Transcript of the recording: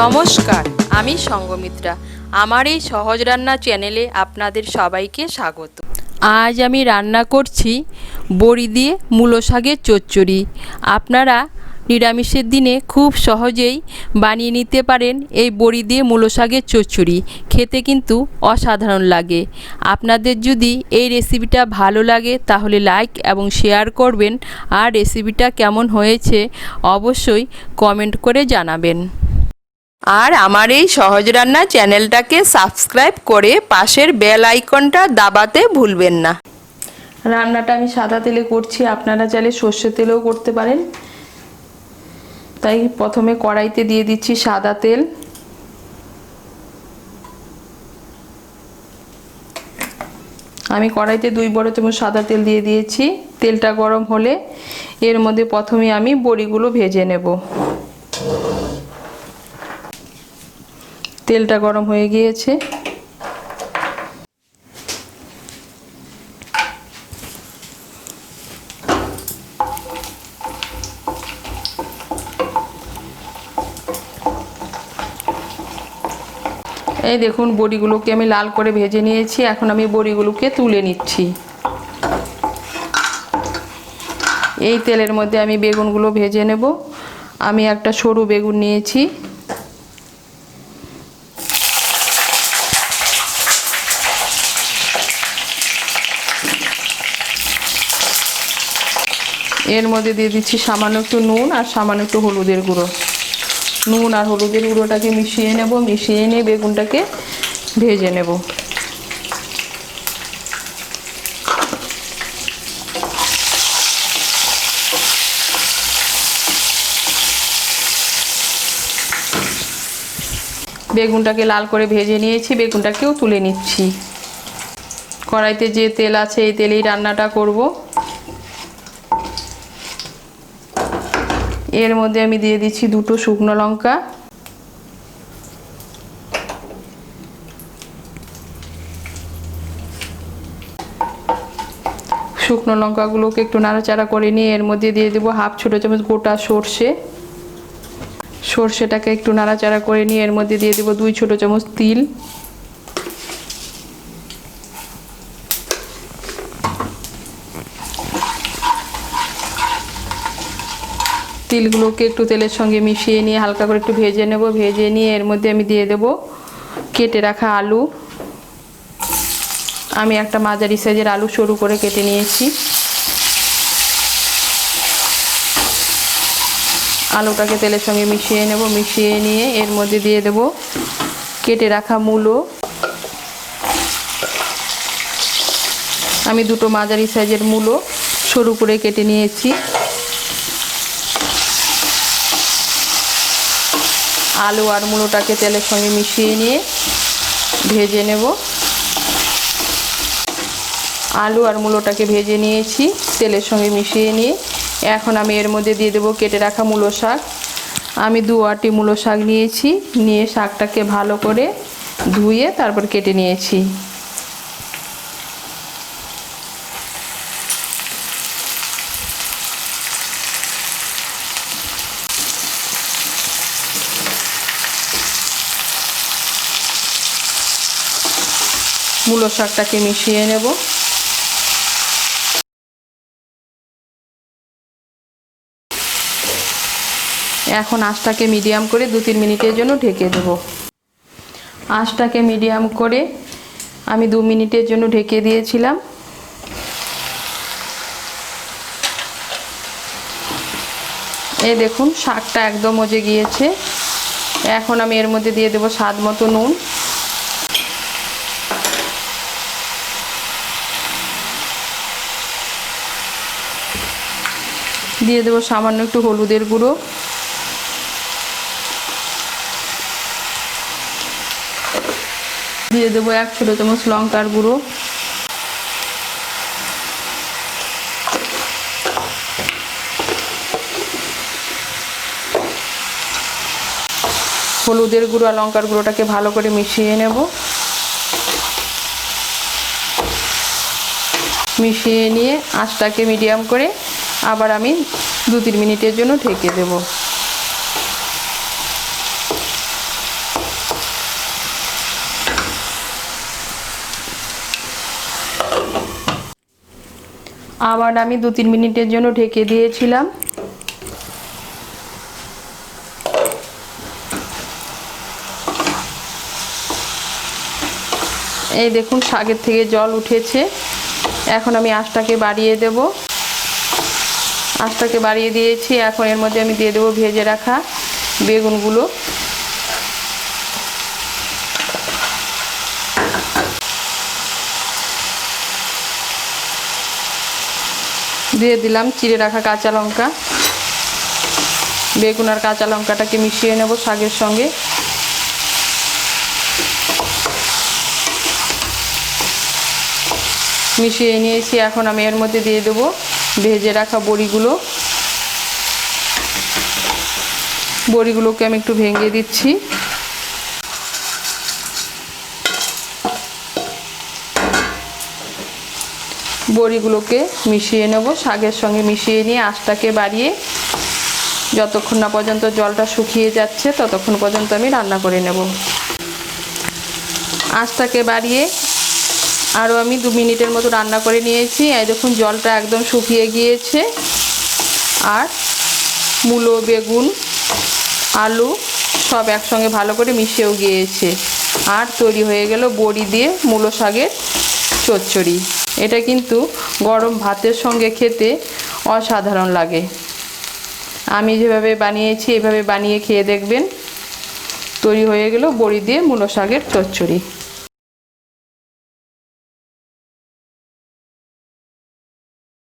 নমস্কার, আমি সঙ্গমিত্রা। আমার এই সহজ রান্না চ্যানেলে আপনাদের সবাইকে স্বাগত। আজ আমি রান্না করছি বড়ি দিয়ে মূলো শাকের চচ্চড়ি। আপনারা নিরামিষের দিনে খুব সহজেই বানিয়ে নিতে পারেন এই বড়ি দিয়ে মূলো শাকের চচ্চড়ি। খেতে কিন্তু অসাধারণ লাগে। আপনাদের যদি এই রেসিপিটা ভালো লাগে তাহলে লাইক এবং শেয়ার করবেন, আর রেসিপিটা কেমন হয়েছে অবশ্যই কমেন্ট করে জানাবেন। আর আমার এই সহজ রান্না চ্যানেলটাকে সাবস্ক্রাইব করে পাশের বেল আইকনটা দাবাতে ভুলবেন না। রান্নাটা আমি সাদা তেলে করছি, আপনারা চাইলে সর্ষের তেলেও করতে পারেন। তাই প্রথমে কড়াইতে দিয়ে দিচ্ছি সাদা তেল। আমি কড়াইতে 2 বড় চামচ সাদা তেল দিয়ে দিয়েছি। তেলটা গরম হলে এর মধ্যে প্রথমে আমি বড়িগুলো ভেজে নেব। তেলটা গরম হয়ে গিয়েছে। এই দেখুন, বড়িগুলোকে আমি লাল করে ভেজে নিয়েছি। এখন আমি বড়িগুলোকে তুলে নিচ্ছি। এই তেলের মধ্যে আমি বেগুনগুলো ভেজে নেব। আমি একটা সরু বেগুন নিয়েছি। এর মধ্যে দিয়ে দিচ্ছি সামান্য একটু নুন আর সামান্য একটু হলুদের গুঁড়ো। নুন আর হলুদের গুঁড়োটাকে মিশিয়ে নেব। মিশিয়ে নিয়ে বেগুনটাকে ভেজে নেব। বেগুনটাকে লাল করে ভেজে নিয়েছি, বেগুনটাকেও তুলে নিচ্ছি। কড়াইতে যে তেল আছে এই তেলেই রান্নাটা করব। এর মধ্যে আমি দিয়ে দিচ্ছি 2টো শুকনো লঙ্কা। শুকনো লঙ্কাগুলোকে একটু নাড়াচাড়া করে নিয়ে এর মধ্যে দিয়ে দেবো হাফ ছোটো চামচ গোটা সর্ষে। সর্ষেটাকে একটু নাড়াচাড়া করে নিয়ে এর মধ্যে দিয়ে দেবো 2 ছোটো চামচ তিল। তিলগুলোকে একটু তেলের সঙ্গে মিশিয়ে নিয়ে হালকা করে একটু ভেজে নেব। ভেজে নিয়ে এর মধ্যে আমি দিয়ে দেব কেটে রাখা আলু। আমি একটা মাঝারি সাইজের আলু সরু করে কেটে নিয়েছি। আলুটাকে তেলের সঙ্গে মিশিয়ে নেব। মিশিয়ে নিয়ে এর মধ্যে দিয়ে দেব কেটে রাখা মূলো। আমি 2টো মাঝারি সাইজের মূলো সরু করে কেটে নিয়েছি। আলু আর মূলোটাকে তেলের সঙ্গে মিশিয়ে নিয়ে ভেজে নেব। আলু আর মূলোটাকে ভেজে নিয়েছি তেলের সঙ্গে মিশিয়ে নিয়ে। এখন আমি এর মধ্যে দিয়ে দেবো কেটে রাখা মূলো শাক। আমি 2 আঁটি মূলো শাক নিয়েছি। নিয়ে শাকটাকে ভালো করে ধুয়ে তারপর কেটে নিয়েছি। মূলো শাকটাকে মিশিয়ে নেব। এখন আঁচটাকে মিডিয়াম করে 2-3 মিনিটের জন্য ঢেকে দেব। আঁচটাকে মিডিয়াম করে আমি 2 মিনিটের জন্য ঢেকে দিয়েছিলাম। এই দেখুন, শাকটা একদম মজে গিয়েছে। এখন আমি এর মধ্যে দিয়ে দেব স্বাদ মতো নুন। দিয়ে দেবো সামান্য একটু হলুদের গুঁড়ো। দিয়ে দেবো 1 ছোটো চামচ লঙ্কার গুঁড়ো। হলুদের গুঁড়ো আর লঙ্কার গুঁড়োটাকে ভালো করে মিশিয়ে নেব। মিশিয়ে নিয়ে আঁচটাকে মিডিয়াম করে আবার আমি 2-3 মিনিটের জন্য ঢেকে দেব। আবার আমি 2-3 মিনিটের জন্য ঢেকে দিয়েছিলাম। এই দেখুন শাকের থেকে জল উঠেছে। এখন আমি আঁচটাকে বাড়িয়ে দেব। আঁচটাকে বাড়িয়ে দিয়েছি। এখন এর মধ্যে আমি দিয়ে দেবো ভেজে রাখা বেগুনগুলো। দিয়ে দিলাম চিড়ে রাখা কাঁচা লঙ্কা। বেগুন আর কাঁচা লঙ্কাটাকে মিশিয়ে নেব শাকের সঙ্গে। মিশিয়ে নিয়েছি। এখন আমি এর মধ্যে দিয়ে দেবো ভেজে রাখা বড়িগুলো। বড়িগুলোকে আমি একটু ভেঙে দিচ্ছি। বড়িগুলোকে মিশিয়ে নেব শাকের সঙ্গে। মিশিয়ে নিয়ে আঁচটাকে বাড়িয়ে যতক্ষণ না পর্যন্ত জলটা শুকিয়ে যাচ্ছে ততক্ষণ পর্যন্ত আমি রান্না করে নেব। আঁচটাকে বাড়িয়ে আরও আমি 2 মিনিটের মতো রান্না করে নিয়েছি। এই দেখুন জলটা একদম শুকিয়ে গিয়েছে আর মূলো, বেগুন, আলু সব একসঙ্গে ভালো করে মিশেও গিয়েছে। আর তৈরি হয়ে গেল বড়ি দিয়ে মূলো শাকের চচ্চড়ি। এটা কিন্তু গরম ভাতের সঙ্গে খেতে অসাধারণ লাগে। আমি যেভাবে বানিয়েছি এভাবে বানিয়ে খেয়ে দেখবেন। তৈরি হয়ে গেল বড়ি দিয়ে মূলো শাকের চচ্চড়ি।